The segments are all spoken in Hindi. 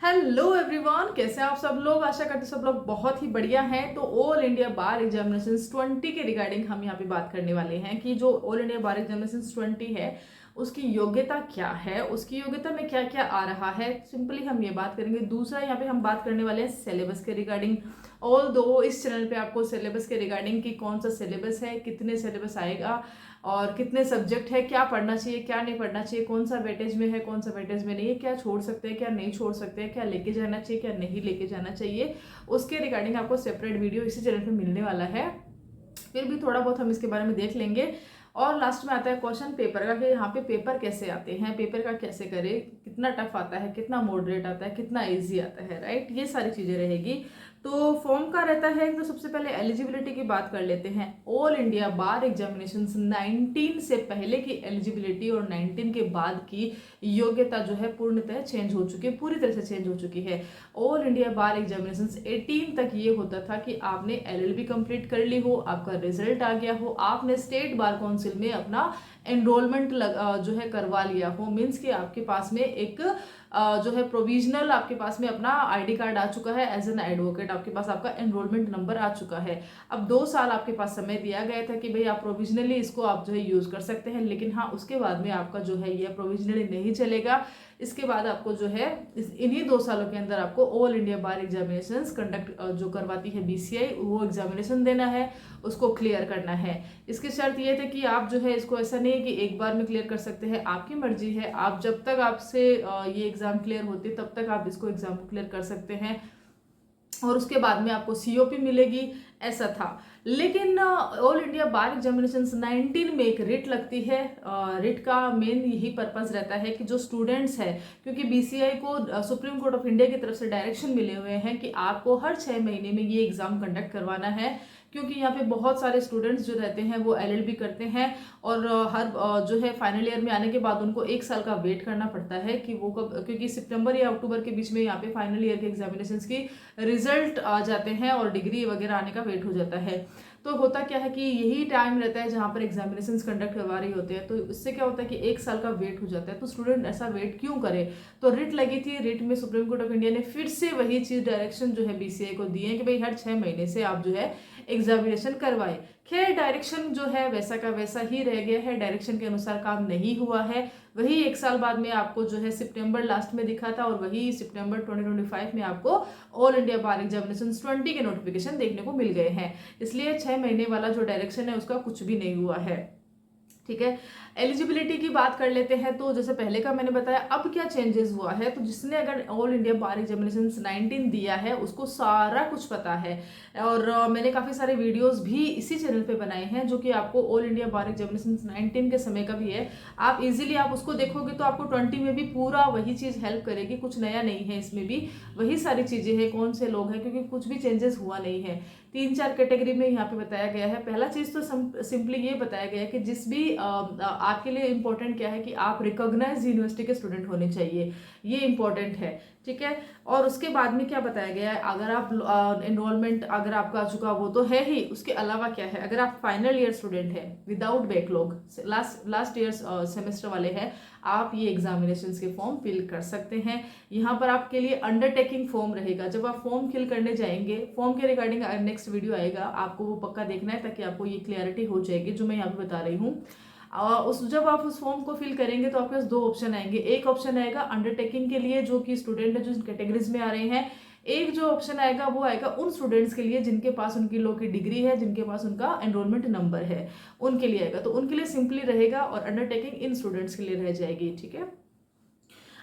हेलो एवरीवन, कैसे हैं आप सब लोग। आशा करते सब लोग बहुत ही बढ़िया हैं। तो ऑल इंडिया बार एग्जामिनेशंस 20 के रिगार्डिंग हम यहाँ पे बात करने वाले हैं कि जो ऑल इंडिया बार एग्जामिनेशंस 20 है उसकी योग्यता क्या है, उसकी योग्यता में क्या क्या आ रहा है। सिंपली हम ये बात करेंगे। दूसरा यहाँ पे हम बात करने वाले हैं सिलेबस के रिगार्डिंग। ऑल दो इस चैनल पे आपको सिलेबस के रिगार्डिंग कि कौन सा सिलेबस है, कितने सिलेबस आएगा और कितने सब्जेक्ट है, क्या पढ़ना चाहिए क्या नहीं पढ़ना चाहिए, कौन सा वेटेज में है कौन सा वेटेज में नहीं है, क्या छोड़ सकते हैं क्या नहीं छोड़ सकते हैं, क्या लेके जाना चाहिए क्या नहीं लेके जाना चाहिए, उसके रिगार्डिंग आपको सेपरेट वीडियो इसी चैनल पे मिलने वाला है। फिर भी थोड़ा बहुत हम इसके बारे में देख लेंगे। और लास्ट में आता है क्वेश्चन पेपर का कि यहाँ पे पेपर कैसे आते हैं, पेपर का कैसे करें, कितना टफ आता है, कितना मॉडरेट आता है, कितना इजी आता है, राइट। ये सारी चीज़ें रहेगी। तो फॉर्म का रहता है। तो सबसे पहले एलिजिबिलिटी की बात कर लेते हैं। ऑल इंडिया बार एग्जामिनेशंस 19 से पहले की एलिजिबिलिटी और 19 के बाद की योग्यता जो है पूर्णतः चेंज हो चुकी है, पूरी तरह से चेंज हो चुकी है। ऑल इंडिया बार एग्जामिनेशंस 18 तक ये होता था कि आपने एलएलबी कंप्लीट कर ली हो, आपका रिजल्ट आ गया हो, आपने स्टेट बार काउंसिल में अपना एनरोलमेंट जो है करवा लिया हो। मीन्स कि आपके पास में एक जो है प्रोविजनल आपके पास में अपना आईडी कार्ड आ चुका है। एज एन एडवोकेट आपके पास आपका एनरोलमेंट नंबर आ चुका है। अब 2 साल आपके पास समय दिया गया था कि भाई आप प्रोविजनली इसको आप जो है यूज कर सकते हैं, लेकिन हाँ उसके बाद में आपका जो है ये प्रोविजनली नहीं चलेगा। इसके बाद आपको जो है इन्हीं 2 सालों के अंदर आपको ऑल इंडिया बार एग्जामिनेशंस कंडक्ट जो करवाती है बीसीआई, वो एग्जामिनेशन देना है, उसको क्लियर करना है। इसकी शर्त ये थी कि आप जो है इसको ऐसा नहीं है कि एक बार में क्लियर कर सकते हैं, आपकी मर्जी है। आप जब तक आपसे ये एग्जाम क्लियर होती तब तक आप इसको एग्जाम को क्लियर कर सकते हैं और उसके बाद में आपको सीओपी मिलेगी, ऐसा था। लेकिन ऑल इंडिया बार एग्जामिनेशंस 19 में एक रिट लगती है। रिट का मेन यही पर्पस रहता है कि जो स्टूडेंट्स है, क्योंकि बीसीआई को सुप्रीम कोर्ट ऑफ इंडिया की तरफ से डायरेक्शन मिले हुए हैं कि आपको हर 6 महीने में ये एग्जाम कंडक्ट करवाना है। क्योंकि यहाँ पे बहुत सारे स्टूडेंट्स जो रहते हैं वो एलएलबी करते हैं और हर जो है फाइनल ईयर में आने के बाद उनको 1 साल का वेट करना पड़ता है कि वो कब, क्योंकि सितंबर या अक्टूबर के बीच में यहाँ पे फाइनल ईयर के एग्जामिनेशंस की रिजल्ट आ जाते हैं और डिग्री वगैरह आने का वेट हो जाता है। तो होता क्या है कि यही टाइम रहता है जहाँ पर एग्जामिनेशंस कंडक्ट करवा रही होते हैं। तो इससे क्या होता है कि 1 साल का वेट हो जाता है। तो स्टूडेंट ऐसा वेट क्यों करे। तो रिट लगी थी। रिट में सुप्रीम कोर्ट ऑफ इंडिया ने फिर से वही चीज डायरेक्शन जो है बीसीआई को दी है कि भाई हर 6 महीने से आप जो है एग्जामिनेशन करवाए। खैर डायरेक्शन जो है वैसा का वैसा ही रह गया है, डायरेक्शन के अनुसार काम नहीं हुआ है। वही 1 साल बाद में आपको जो है सितंबर लास्ट में दिखा था और वही सितंबर 2025 में आपको ऑल इंडिया बार एग्जामिनेशन 20 के नोटिफिकेशन देखने को मिल गए हैं। इसलिए 6 महीने वाला जो डायरेक्शन है उसका कुछ भी नहीं हुआ है। ठीक है। एलिजिबिलिटी की बात कर लेते हैं। तो जैसे पहले का मैंने बताया, अब क्या चेंजेस हुआ है। तो जिसने अगर ऑल इंडिया बार एग्जामिनेशंस 19 दिया है उसको सारा कुछ पता है और मैंने काफ़ी सारे वीडियोस भी इसी चैनल पे बनाए हैं जो कि आपको ऑल इंडिया बार एग्जामिनेशंस 19 के समय का भी है। आप इजीली आप उसको देखोगे तो आपको 20 में भी पूरा वही चीज़ हेल्प करेगी, कुछ नया नहीं है इसमें भी वही सारी चीज़ें हैं। कौन से लोग हैं, क्योंकि कुछ भी चेंजेस हुआ नहीं है। 3-4 कैटेगरी में यहाँ पे बताया गया है। पहला चीज़ तो सिंपली ये बताया गया है कि जिस भी आपके लिए इम्पोर्टेंट क्या है कि आप रिकॉग्नाइज यूनिवर्सिटी के स्टूडेंट होने चाहिए, ये इम्पोर्टेंट है। ठीक है। और उसके बाद में क्या बताया गया है, अगर आप एनरोलमेंट अगर आपका आ चुका वो तो है ही, उसके अलावा क्या है, अगर आप फाइनल ईयर स्टूडेंट है without backlog last year semester वाले हैं, आप ये एग्जामिनेशंस के फॉर्म फिल कर सकते हैं। यहाँ पर आपके लिए अंडरटेकिंग फॉर्म रहेगा। जब आप फॉर्म फिल करने जाएंगे, फॉर्म के रिगार्डिंग नेक्स्ट वीडियो आएगा, आपको वो पक्का देखना है ताकि आपको ये क्लियरिटी हो जाएगी जो मैं यहाँ पे बता रही हूँ। जब आप उस फॉर्म को फिल करेंगे तो आपके पास 2 ऑप्शन आएंगे। एक ऑप्शन आएगा अंडरटेकिंग के लिए जो कि स्टूडेंट है जो इन कैटेगरीज में आ रहे हैं। एक जो ऑप्शन आएगा वो आएगा उन स्टूडेंट्स के लिए जिनके पास उनकी लॉ की डिग्री है, जिनके पास उनका एनरोलमेंट नंबर है, उनके लिए आएगा। तो उनके लिए सिंपली रहेगा और अंडरटेकिंग इन स्टूडेंट्स के लिए रह जाएगी। ठीक है।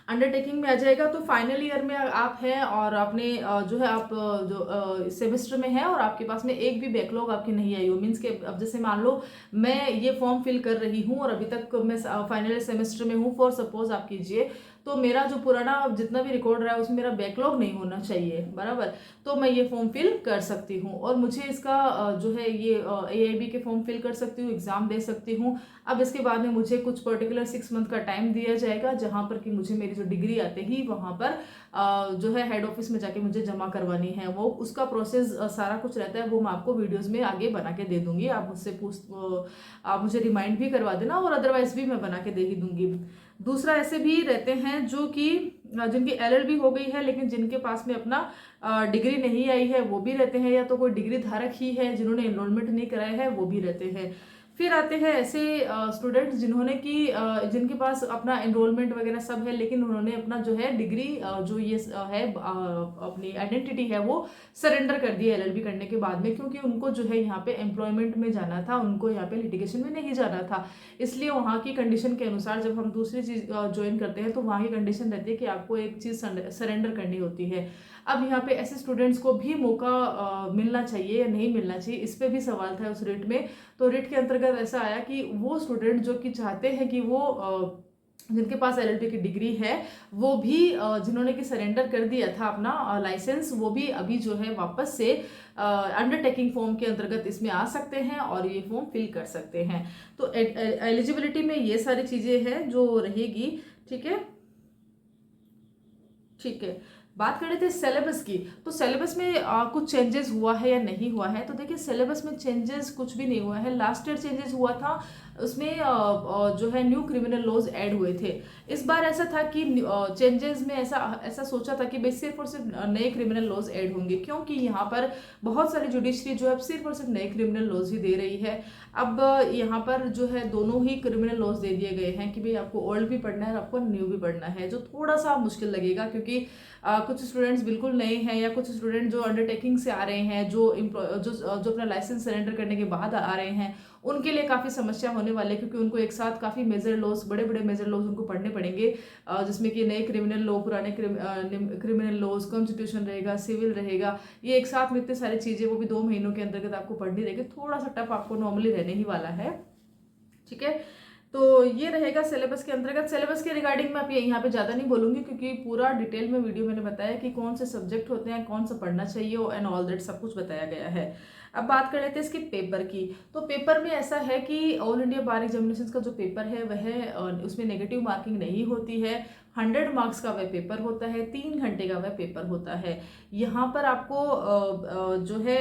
अंडरटेकिंग में आ जाएगा तो फाइनल ईयर में आप हैं और आपने जो है आप जो सेमेस्टर में है और आपके पास में एक भी बैकलॉग आपकी नहीं आई हो। मीन्स के अब जैसे मान लो मैं ये फॉर्म फिल कर रही हूँ और अभी तक मैं फाइनल सेमेस्टर में हूँ, फॉर सपोज आप कीजिए, तो मेरा जो पुराना जितना भी रिकॉर्ड रहा है उसमें मेरा बैकलॉग नहीं होना चाहिए, बराबर। तो मैं ये फॉर्म फिल कर सकती हूँ और मुझे इसका जो है ये एआईबी के फॉर्म फिल कर सकती हूँ, एग्जाम दे सकती हूँ। अब इसके बाद में मुझे कुछ पर्टिकुलर 6 मंथ का टाइम दिया जाएगा जहाँ पर कि मुझे मेरी जो डिग्री आते ही वहाँ पर जो है हेड ऑफिस में जाके मुझे जमा करवानी है। वो उसका प्रोसेस सारा कुछ रहता है, वो मैं आपको वीडियोस में आगे बना के दे दूंगी। आप मुझसे आप मुझे रिमाइंड भी करवा देना और अदरवाइज भी मैं बना के दे ही दूंगी। दूसरा ऐसे भी रहते हैं जो कि जिनकी LLB हो गई है लेकिन जिनके पास में अपना डिग्री नहीं आई है वो भी रहते हैं, या तो कोई डिग्री धारक ही है जिन्होंने एनरोलमेंट नहीं कराया है वो भी रहते हैं। फिर आते हैं ऐसे स्टूडेंट्स जिनके पास अपना एनरोलमेंट वगैरह सब है लेकिन उन्होंने अपना जो है डिग्री जो ये है अपनी आइडेंटिटी है वो सरेंडर कर दी LLB करने के बाद में, क्योंकि उनको जो है यहाँ पे एम्प्लॉयमेंट में जाना था, उनको यहाँ पे लिटिगेशन में नहीं जाना था। इसलिए वहाँ की कंडीशन के अनुसार जब हम दूसरी चीज़ ज्वाइन करते हैं तो वहाँ की कंडीशन रहती है कि आपको एक चीज़ सरेंडर करनी होती है। अब यहाँ पे ऐसे स्टूडेंट्स को भी मौका मिलना चाहिए या नहीं मिलना चाहिए, इस पे भी सवाल था उस रिट में। तो रिट के अंतर्गत ऐसा आया कि वो स्टूडेंट जो कि चाहते हैं कि वो जिनके पास LLB की डिग्री है वो भी जिन्होंने कि सरेंडर कर दिया था अपना लाइसेंस, वो भी अभी जो है वापस से अंडरटेकिंग फॉर्म के अंतर्गत इसमें आ सकते हैं और ये फॉर्म फिल कर सकते हैं। तो एलिजिबिलिटी में ये सारी चीज़ें हैं जो रहेगी। ठीक है, ठीक है। बात कर रहे थे सिलेबस की, तो सिलेबस में कुछ चेंजेस हुआ है या नहीं हुआ है। तो देखिए सिलेबस में चेंजेस कुछ भी नहीं हुआ है। लास्ट ईयर चेंजेस हुआ था, उसमें जो है न्यू क्रिमिनल लॉज ऐड हुए थे। इस बार ऐसा था कि चेंजेस में ऐसा सोचा था कि भाई सिर्फ और सिर्फ नए क्रिमिनल लॉज ऐड होंगे, क्योंकि यहाँ पर बहुत सारी जुडिशरी जो है सिर्फ और सिर्फ नए क्रिमिनल लॉज ही दे रही है। अब यहाँ पर जो है दोनों ही क्रिमिनल लॉज दे दिए गए हैं कि भाई आपको ओल्ड भी पढ़ना है और आपको न्यू भी पढ़ना है, जो थोड़ा सा मुश्किल लगेगा क्योंकि कुछ स्टूडेंट्स बिल्कुल नए हैं या कुछ स्टूडेंट जो अंडरटेकिंग से आ रहे हैं, जो अपना लाइसेंस सरेंडर करने के बाद आ रहे हैं, उनके लिए काफ़ी समस्या होने वाली है, क्योंकि उनको एक साथ काफ़ी मेजर लॉज, बड़े बड़े मेजर लॉज उनको पढ़ने पड़ेंगे, जिसमें कि नए क्रिमिनल लॉ, पुराने क्रिमिनल लॉज, कॉन्स्टिट्यूशन रहेगा, सिविल रहेगा, ये एक साथ में इतनी सारी चीज़ें वो भी 2 महीनों के अंतर्गत आपको पढ़नी रहेगी। थोड़ा सा टफ आपको नॉर्मली रहने ही वाला है। ठीक है, तो ये रहेगा सिलेबस के अंतर्गत। सिलेबस के रिगार्डिंग मैं अभी यहाँ पे ज़्यादा नहीं बोलूँगी, क्योंकि पूरा डिटेल में वीडियो मैंने बताया कि कौन से सब्जेक्ट होते हैं, कौन सा पढ़ना चाहिए एंड ऑल दैट सब कुछ बताया गया है। अब बात कर लेते हैं इसके पेपर की। तो पेपर में ऐसा है कि ऑल इंडिया बार एग्जामिनेशन का जो पेपर है वह उसमें नेगेटिव मार्किंग नहीं होती है। 100 मार्क्स का वह पेपर होता है, 3 घंटे का वह पेपर होता है। यहाँ पर आपको जो है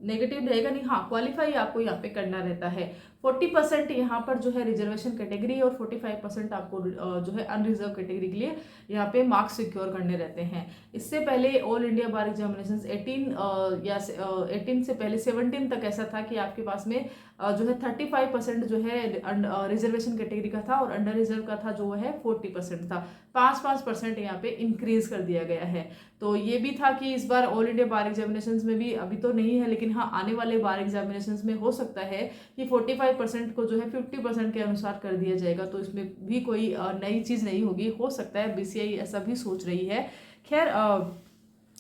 नेगेटिव रहेगा नहीं, हाँ क्वालिफाई आपको यहाँ पे करना रहता है। 40% यहाँ पर जो है रिजर्वेशन कैटेगरी और 45% आपको जो है अनरिजर्व कैटेगरी के लिए यहाँ पे मार्क्स सिक्योर करने रहते हैं। इससे पहले ऑल इंडिया बार एग्जामिनेशन 18 से पहले 17 तक ऐसा था कि आपके पास में जो है 35% जो है रिजर्वेशन कैटेगरी का था और अंडर रिजर्व का था जो है 40% था। 5% यहाँ पे इंक्रीज कर दिया गया है। तो ये भी था कि इस बार ऑल इंडिया बार एग्जामिनेशन में भी, अभी तो नहीं है लेकिन हाँ आने वाले बार एग्जामिनेशन में हो सकता है कि 45% को जो है 50% के अनुसार कर दिया जाएगा। तो इसमें भी कोई नई चीज़ नहीं होगी, हो सकता है BCI ऐसा भी सोच रही है। खैर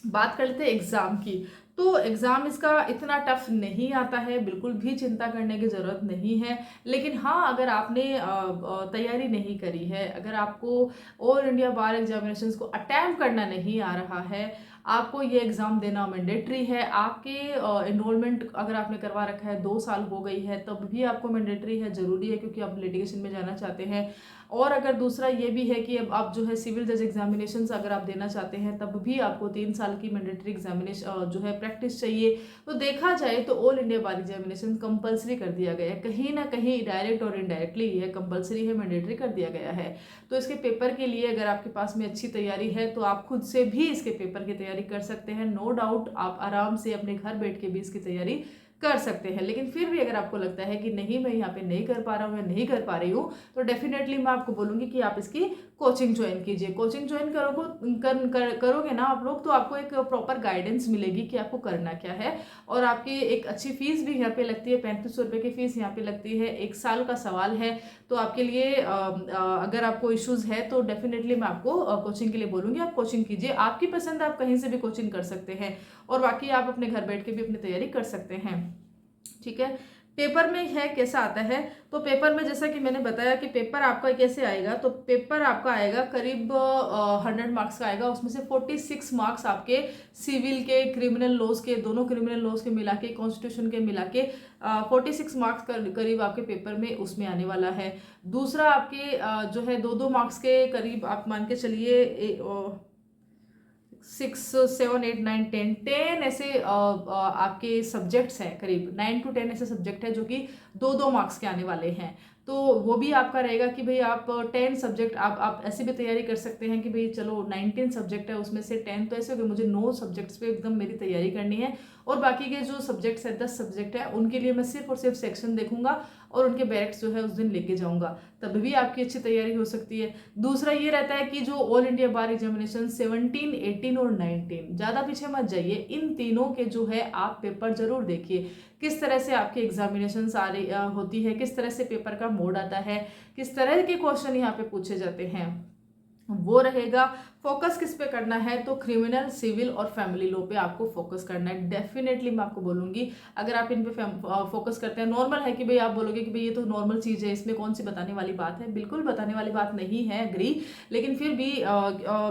बात कर लेते हैं एग्ज़ाम की। तो एग्ज़ाम इसका इतना टफ नहीं आता है, बिल्कुल भी चिंता करने की ज़रूरत नहीं है। लेकिन हाँ अगर आपने तैयारी नहीं करी है, अगर आपको ऑल इंडिया बार एग्जामिनेशंस को अटैम्प्ट करना नहीं आ रहा है, आपको ये एग्ज़ाम देना मैंडेटरी है। आपके एनरोलमेंट अगर आपने करवा रखा है 2 साल हो गई है तब भी आपको मैंडेटरी है, ज़रूरी है, क्योंकि आप लिटिगेशन में जाना चाहते हैं। और अगर दूसरा ये भी है कि अब आप जो है सिविल जज एग्जामिनेशंस अगर आप देना चाहते हैं तब भी आपको 3 साल की मैंडेटरी एग्जामिनेशन जो है प्रैक्टिस चाहिए। तो देखा जाए तो ऑल इंडिया बार एग्जामिनेशन कंपलसरी कर दिया गया है, कहीं ना कहीं डायरेक्ट और इनडायरेक्टली ये कंपलसरी है, मैंडेटरी कर दिया गया है। तो इसके पेपर के लिए अगर आपके पास में अच्छी तैयारी है तो आप खुद से भी इसके पेपर की तैयारी कर सकते हैं। नो डाउट आप आराम से अपने घर बैठ के भी इसकी तैयारी कर सकते हैं। लेकिन फिर भी अगर आपको लगता है कि नहीं मैं यहाँ पे नहीं कर पा रहा हूँ या नहीं कर पा रही हूँ, तो डेफिनेटली मैं आपको बोलूँगी कि आप इसकी कोचिंग ज्वाइन कीजिए। कोचिंग ज्वाइन करोगे ना आप लोग, तो आपको एक प्रॉपर गाइडेंस मिलेगी कि आपको करना क्या है। और आपकी एक अच्छी फीस भी यहाँ पे लगती है, 3500 रुपये की फीस यहाँ पे लगती है। 1 साल का सवाल है, तो आपके लिए अगर आपको इश्यूज़ है तो डेफिनेटली मैं आपको कोचिंग के लिए बोलूँगी, आप कोचिंग कीजिए। आपकी पसंद, आप कहीं से भी कोचिंग कर सकते हैं और बाकी आप अपने घर बैठ के भी अपनी तैयारी कर सकते हैं। ठीक है, पेपर में है कैसा आता है। तो पेपर में जैसा कि मैंने बताया कि पेपर आपका कैसे आएगा, तो पेपर आपका आएगा करीब 100 मार्क्स का आएगा। उसमें से 46 मार्क्स आपके सिविल के, क्रिमिनल लॉज के, दोनों क्रिमिनल लॉज के मिला के, कॉन्स्टिट्यूशन के मिला के 46 मार्क्स करीब आपके पेपर में उसमें आने वाला है। दूसरा आपके जो है 2-2 मार्क्स के करीब आप मान के चलिए 6, 7, 8, 9, 10 ऐसे आपके सब्जेक्ट्स हैं, करीब 9 to 10 ऐसे सब्जेक्ट है जो कि 2-2 मार्क्स के आने वाले हैं। तो वो भी आपका रहेगा कि भाई आप 10 सब्जेक्ट आप ऐसी भी तैयारी कर सकते हैं कि भाई चलो 19 सब्जेक्ट है उसमें से 10 तो ऐसे हो गए, मुझे 9 सब्जेक्ट्स पे एकदम मेरी तैयारी करनी है और बाकी के जो सब्जेक्ट्स है 10 सब्जेक्ट है उनके लिए मैं सिर्फ और सिर्फ सेक्शन देखूंगा और उनके बैरेक्स जो है उस दिन लेके जाऊंगा, तब भी आपकी अच्छी तैयारी हो सकती है। दूसरा ये रहता है कि जो ऑल इंडिया बार एग्जामिनेशन 17, 18 और 19, ज़्यादा पीछे मत जाइए, इन तीनों के जो है आप पेपर जरूर देखिए, किस तरह से आपकी एग्जामिनेशन सारी होती है, किस तरह से पेपर का मोड आता है, किस तरह के क्वेश्चन यहाँ पे पूछे जाते हैं, वो रहेगा। फोकस किस पे करना है तो क्रिमिनल, सिविल और फैमिली लॉ पे आपको फोकस करना है। डेफिनेटली मैं आपको बोलूंगी अगर आप इन पे फोकस करते हैं, नॉर्मल है कि भाई आप बोलोगे कि भाई ये तो नॉर्मल चीज़ है, इसमें कौन सी बताने वाली बात है, बिल्कुल बताने वाली बात नहीं है, एग्री। लेकिन फिर भी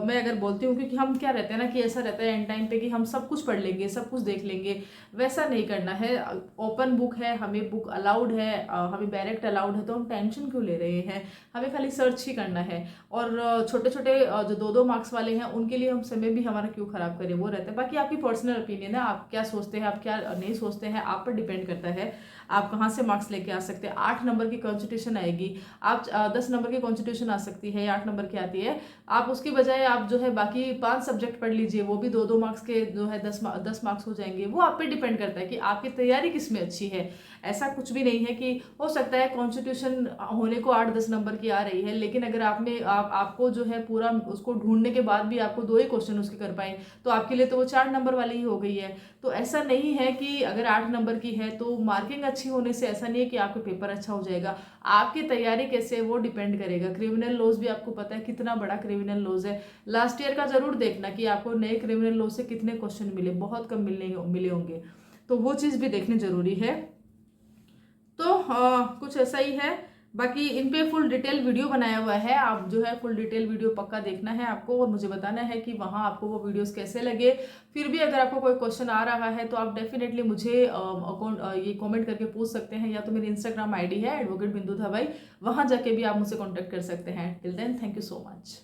मैं अगर बोलती हूँ क्योंकि हम क्या रहते हैं ना कि ऐसा रहता है एंड टाइम पे कि हम सब कुछ पढ़ लेंगे, सब कुछ देख लेंगे, वैसा नहीं करना है। ओपन बुक है, हमें बुक अलाउड है, हमें डायरेक्ट अलाउड है, तो हम टेंशन क्यों ले रहे हैं, हमें खाली सर्च ही करना है। और छोटे छोटे जो 2-2 मार्क्स वाले हैं उनके लिए हम समय भी हमारा क्यों खराब करें, वो रहता है। बाकी आपकी पर्सनल ओपिनियन है, आप क्या सोचते हैं, आप क्या नहीं सोचते हैं, आप पर डिपेंड करता है आप कहाँ से मार्क्स लेके आ सकते हैं। 8 नंबर की कॉन्स्टिट्यूशन आएगी, आप 10 नंबर की कॉन्स्टिट्यूशन आ सकती है या 8 नंबर की आती है, आप उसकी बजाय आप जो है बाकी 5 सब्जेक्ट पढ़ लीजिए, वो भी 2-2 मार्क्स के जो है 10 मार्क्स हो जाएंगे। वो आप पे डिपेंड करता है कि आपकी तैयारी किस में अच्छी है। ऐसा कुछ भी नहीं है कि हो सकता है कॉन्स्टिट्यूशन होने को 8-10 नंबर की आ रही है, लेकिन अगर आपको जो है पूरा उसको ढूंढने के बाद भी आपको 2 ही क्वेश्चन उसके कर पाए तो आपके लिए तो वो 4 नंबर वाली ही हो गई है। तो ऐसा नहीं है कि अगर 8 नंबर की है तो मार्किंग अच्छी होने से ऐसा नहीं है कि आपका पेपर अच्छा हो जाएगा। आपकी तैयारी कैसे है वो डिपेंड करेगा। क्रिमिनल लॉज भी आपको पता है कितना बड़ा क्रिमिनल लॉज है, लास्ट ईयर का जरूर देखना कि आपको नए क्रिमिनल लॉ से कितने क्वेश्चन मिले, बहुत कम मिले होंगे, तो वो चीज़ भी देखनी जरूरी है। तो कुछ ऐसा ही है। बाकी इन पे फुल डिटेल वीडियो बनाया हुआ है, आप जो है फुल डिटेल वीडियो पक्का देखना है आपको और मुझे बताना है कि वहाँ आपको वो वीडियोस कैसे लगे। फिर भी अगर आपको कोई क्वेश्चन आ रहा है तो आप डेफिनेटली मुझे ये कमेंट करके पूछ सकते हैं, या तो मेरी इंस्टाग्राम आईडी है एडवोकेट बिंदु धाबाई, वहाँ जाके भी आप मुझसे कॉन्टैक्ट कर सकते हैं। Till then thank you so much.